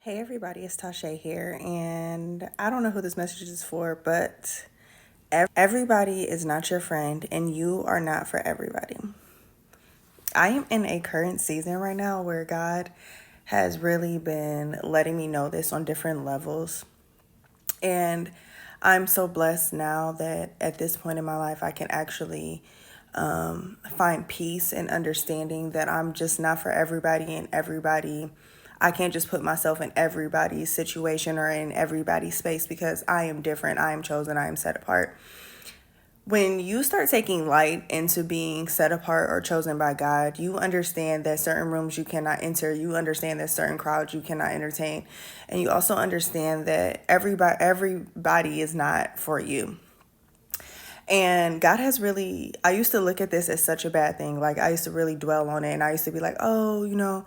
Hey everybody, it's Tasha here, and I don't know who this message is for, but everybody is not your friend, and you are not for everybody. I am in a current season right now where God has really been letting me know this on different levels, and I'm so blessed now that at this point in my life, I can actually find peace and understanding that I'm just not for everybody and everybody. I can't just put myself in everybody's situation or in everybody's space because I am different. I am chosen. I am set apart. When you start taking light into being set apart or chosen by God, you understand that certain rooms you cannot enter. You understand that certain crowds you cannot entertain. And you also understand that everybody is not for you. And God has really, I used to look at this as such a bad thing. Like, I used to really dwell on it. And I used to be like, oh,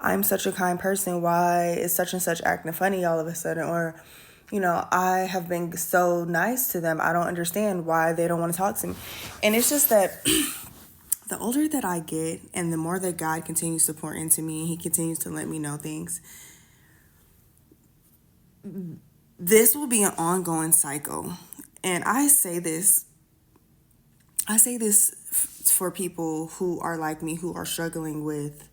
I'm such a kind person. Why is such and such acting funny all of a sudden? Or, I have been so nice to them. I don't understand why they don't want to talk to me. And it's just that the older that I get and the more that God continues to pour into me and He continues to let me know things, this will be an ongoing cycle. And I say this for people who are like me, who are struggling with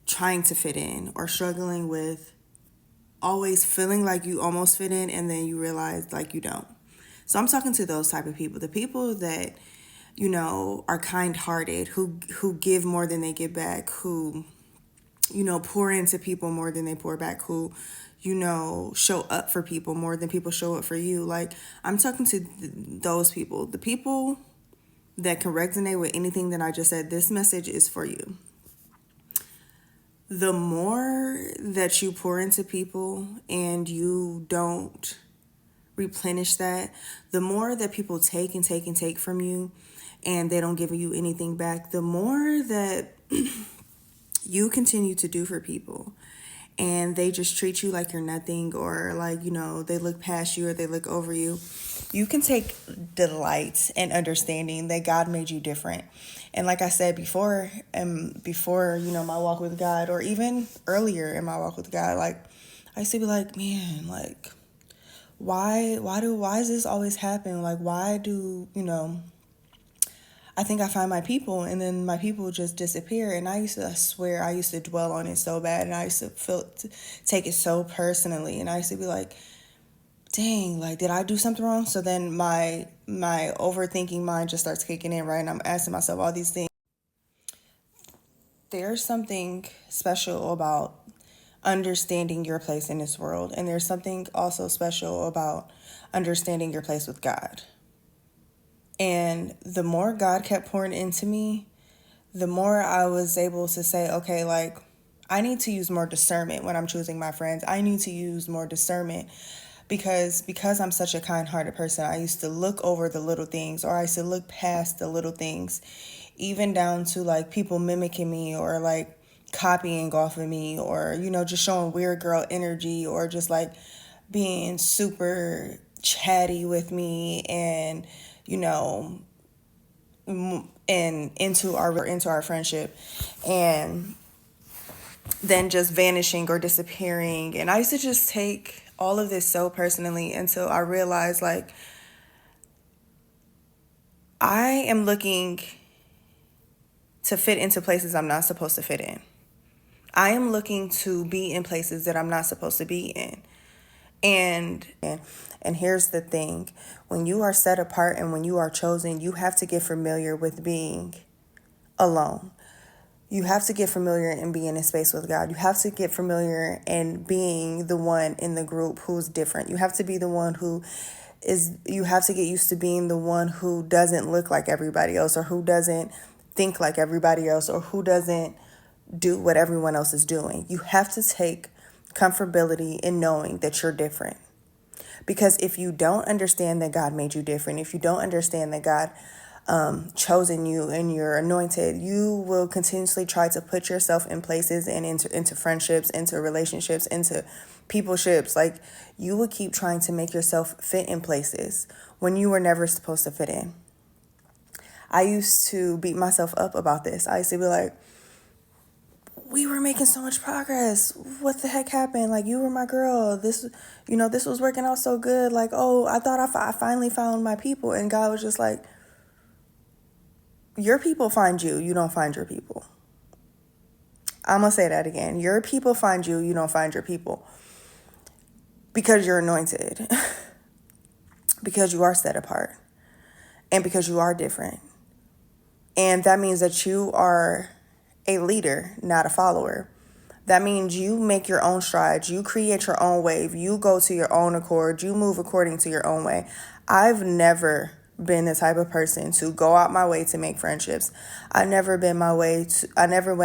trying to fit in or struggling with always feeling like you almost fit in and then you realize like you don't. So I'm talking to those type of people, the people that are kind-hearted, who give more than they give back, who pour into people more than they pour back, who show up for people more than people show up for you. Like, I'm talking to those people, the people that can resonate with anything that I just said. This message is for you. The more that you pour into people and you don't replenish that, the more that people take and take and take from you and they don't give you anything back, the more that you continue to do for people and they just treat you like you're nothing, or like, they look past you or they look over you, you can take delight and understanding that God made you different. And like I said before, my walk with God, or even earlier in my walk with God, like, I used to be like, man, like, why does this always happen? Like, why do, I think I find my people and then my people just disappear. And I swear, I used to dwell on it so bad, and I used to take it so personally. And I used to be like, dang, like, did I do something wrong? So then my overthinking mind just starts kicking in, right? And I'm asking myself all these things. There's something special about understanding your place in this world. And there's something also special about understanding your place with God. And the more God kept pouring into me, the more I was able to say, okay, like, I need to use more discernment when I'm choosing my friends. I need to use more discernment because I'm such a kind-hearted person. I used to look over the little things, or I used to look past the little things, even down to like people mimicking me or like copying off of me, or just showing weird girl energy, or just like being super chatty with me, and and into our friendship, and then just vanishing or disappearing. And I used to just take all of this so personally until I realized, like, I am looking to fit into places I'm not supposed to fit in. I am looking to be in places that I'm not supposed to be in. And here's the thing. When you are set apart and when you are chosen, you have to get familiar with being alone. You have to get familiar and be in a space with God. You have to get familiar and being the one in the group who's different. You have to be the one you have to get used to being the one who doesn't look like everybody else, or who doesn't think like everybody else, or who doesn't do what everyone else is doing. You have to take comfortability in knowing that you're different. Because if you don't understand that God made you different, if you don't understand that God chosen you and you're anointed, you will continuously try to put yourself in places and into friendships, into relationships, into peopleships. Like, you will keep trying to make yourself fit in places when you were never supposed to fit in. I used to beat myself up about this. I used to be like, we were making so much progress. What the heck happened? Like, you were my girl. This was working out so good. Like, oh, I thought I finally found my people. And God was just like, your people find you. You don't find your people. I'm going to say that again. Your people find you. You don't find your people. Because you're anointed. Because you are set apart. And because you are different. And that means that you are a leader, not a follower. That means you make your own strides. You create your own wave. You go to your own accord. You move according to your own way. I've never been the type of person to go out my way to make friendships. I never went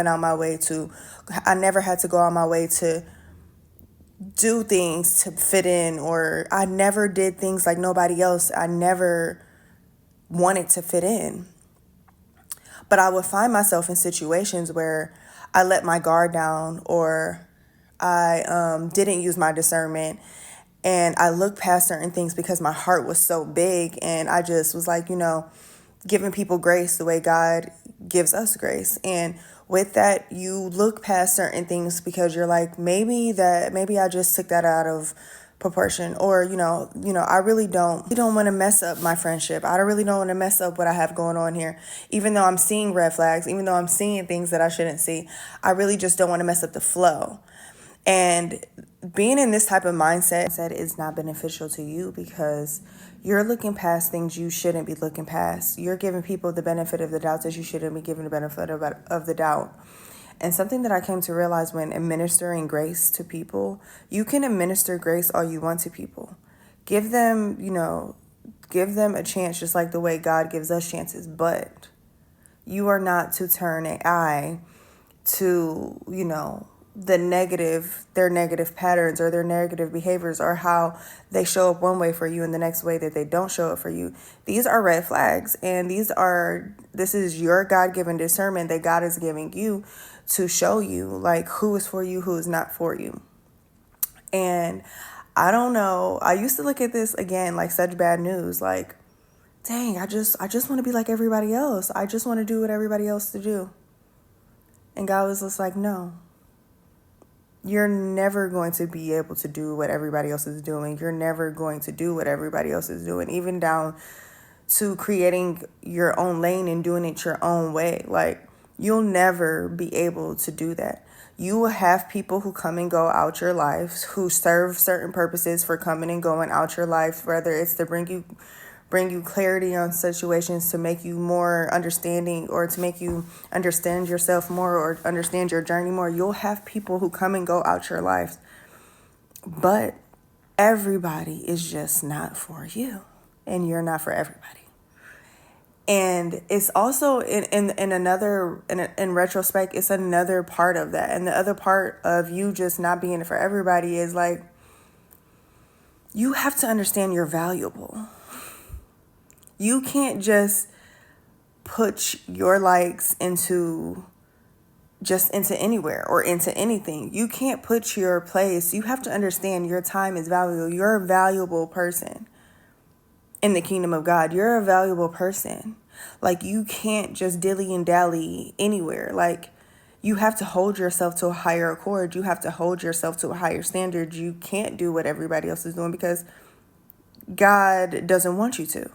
out my way to, I never had to go out my way to do things to fit in, or I never did things like nobody else. I never wanted to fit in. But I would find myself in situations where I let my guard down, or I didn't use my discernment, and I looked past certain things because my heart was so big, and I just was like, giving people grace the way God gives us grace. And with that, you look past certain things because you're like, maybe I just took that out of proportion, or I really don't want to mess up my friendship. I really don't want to mess up what I have going on here. Even though I'm seeing red flags, even though I'm seeing things that I shouldn't see, I really just don't want to mess up the flow. And being in this type of mindset is not beneficial to you, because you're looking past things you shouldn't be looking past. You're giving people the benefit of the doubt that you shouldn't be giving the benefit of the doubt. And something that I came to realize when administering grace to people, you can administer grace all you want to people. Give them a chance, just like the way God gives us chances. But you are not to turn an eye to, their negative patterns or their negative behaviors, or how they show up one way for you and the next way that they don't show up for you. These are red flags, and this is your God-given discernment that God is giving you to show you, like, who is for you, who is not for you. And I don't know, I used to look at this again like such bad news, like, dang, I just want to be like everybody else. I just want to do what everybody else to do. And God was just like, no. You're never going to be able to do what everybody else is doing. You're never going to do what everybody else is doing, even down to creating your own lane and doing it your own way. Like, you'll never be able to do that. You will have people who come and go out your lives, who serve certain purposes for coming and going out your life, whether it's to bring you clarity on situations, to make you more understanding, or to make you understand yourself more or understand your journey more. You'll have people who come and go out your life, but everybody is just not for you, and you're not for everybody. And it's also in retrospect, it's another part of that. And the other part of you just not being for everybody is like, you have to understand you're valuable. You can't just put your likes into anywhere or into anything. You can't put your place. You have to understand your time is valuable. You're a valuable person in the kingdom of God. You're a valuable person. Like, you can't just dilly and dally anywhere. Like, you have to hold yourself to a higher accord. You have to hold yourself to a higher standard. You can't do what everybody else is doing because God doesn't want you to.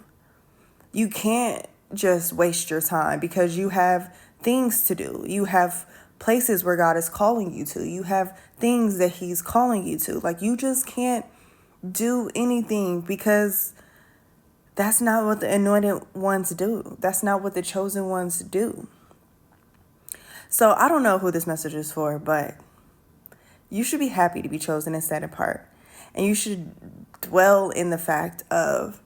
You can't just waste your time because you have things to do. You have places where God is calling you to. You have things that He's calling you to. Like, you just can't do anything, because that's not what the anointed ones do. That's not what the chosen ones do. So I don't know who this message is for, but you should be happy to be chosen and set apart. And you should dwell in the fact of,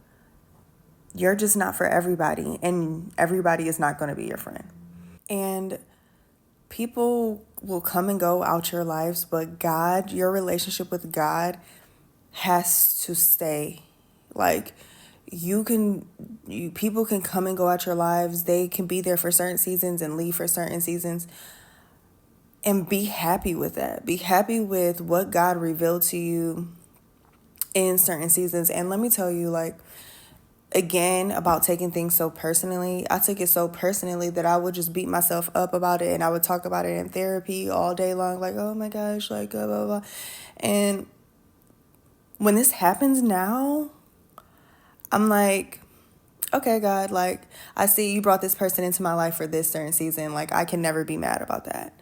you're just not for everybody, and everybody is not going to be your friend. And people will come and go out your lives, but God, your relationship with God has to stay. Like, people can come and go out your lives. They can be there for certain seasons and leave for certain seasons. And be happy with that. Be happy with what God revealed to you in certain seasons. And let me tell you, like, again, about taking things so personally. I took it so personally that I would just beat myself up about it, and I would talk about it in therapy all day long, like, oh my gosh, like, blah, blah, blah. And when this happens now, I'm like, okay, God, like, I see you brought this person into my life for this certain season. Like, I can never be mad about that.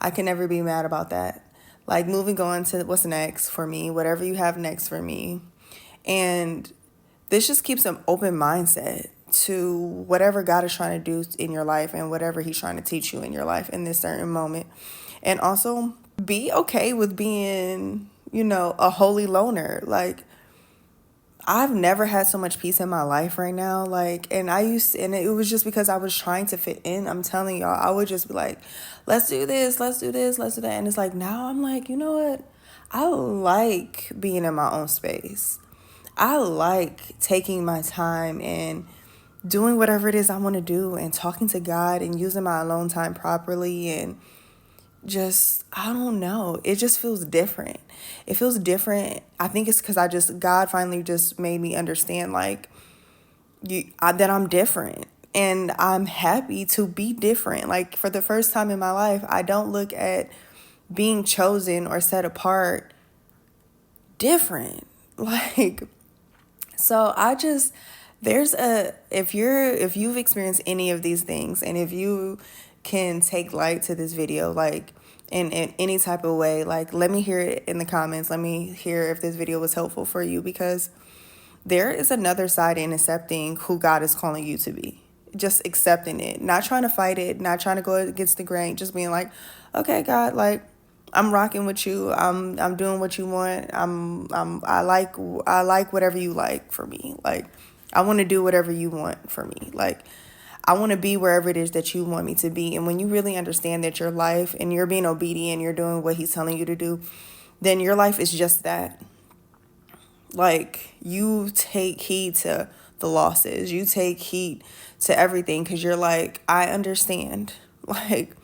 I can never be mad about that. Like, moving on to what's next for me, whatever you have next for me. And this just keeps an open mindset to whatever God is trying to do in your life and whatever he's trying to teach you in your life in this certain moment. And also be okay with being, a holy loner. Like, I've never had so much peace in my life right now. Like, and and it was just because I was trying to fit in. I'm telling y'all, I would just be like, let's do this, let's do this, let's do that. And it's like, now I'm like, you know what? I like being in my own space. I like taking my time and doing whatever it is I want to do and talking to God and using my alone time properly, and just, I don't know, it just feels different. It feels different. I think it's because God finally just made me understand, like, that I'm different, and I'm happy to be different. Like, for the first time in my life, I don't look at being chosen or set apart different. Like, so I just, if you've experienced any of these things, and if you can take light to this video, like, in any type of way, like, let me hear it in the comments. Let me hear if this video was helpful for you, because there is another side in accepting who God is calling you to be. Just accepting it, not trying to fight it, not trying to go against the grain, just being like, okay, God, like, I'm rocking with you. I'm doing what you want. I like whatever you like for me. Like, I want to do whatever you want for me. Like, I want to be wherever it is that you want me to be. And when you really understand that your life, and you're being obedient, you're doing what he's telling you to do, then your life is just that. Like, you take heed to the losses. You take heed to everything, because you're like, I understand. Like,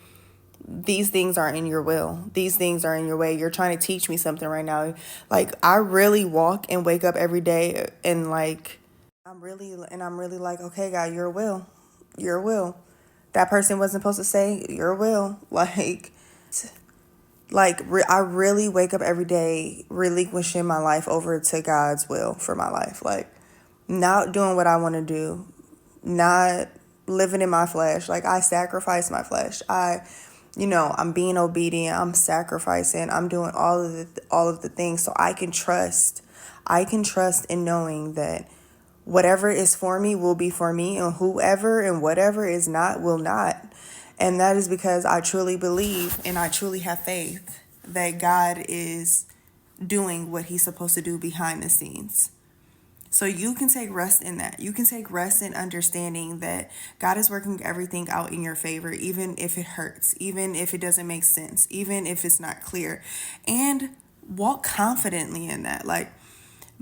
these things are in your will. These things are in your way. You're trying to teach me something right now. Like, I really walk and wake up every day, and like, I'm really like, okay, God, your will. Your will. That person wasn't supposed to say your will. I really wake up every day relinquishing my life over to God's will for my life. Like, not doing what I want to do, not living in my flesh. Like, I sacrifice my flesh. I'm being obedient. I'm sacrificing. I'm doing all of the things so I can trust. I can trust in knowing that whatever is for me will be for me, and whoever and whatever is not will not. And that is because I truly believe, and I truly have faith that God is doing what he's supposed to do behind the scenes. So you can take rest in that. You can take rest in understanding that God is working everything out in your favor, even if it hurts, even if it doesn't make sense, even if it's not clear. And walk confidently in that. Like,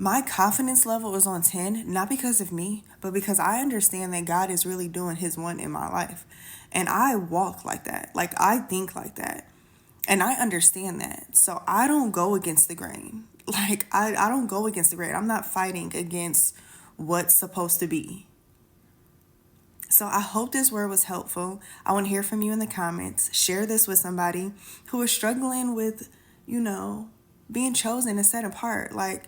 my confidence level is on 10, not because of me, but because I understand that God is really doing his one in my life. And I walk like that. Like, I think like that. And I understand that. So I don't go against the grain. Like, I don't go against the grain. I'm not fighting against what's supposed to be. So I hope this word was helpful. I want to hear from you in the comments. Share this with somebody who is struggling with, being chosen and set apart. Like,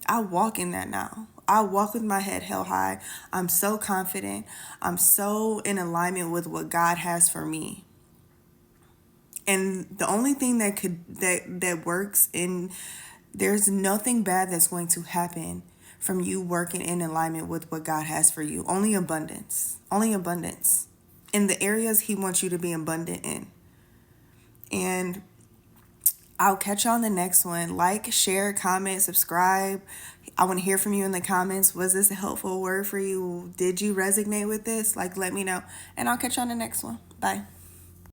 I walk in that now. I walk with my head held high. I'm so confident. I'm so in alignment with what God has for me. And the only thing that works there's nothing bad that's going to happen from you working in alignment with what God has for you. Only abundance. Only abundance. In the areas he wants you to be abundant in. And I'll catch you on the next one. Like, share, comment, subscribe. I want to hear from you in the comments. Was this a helpful word for you? Did you resonate with this? Like, let me know. And I'll catch you on the next one. Bye.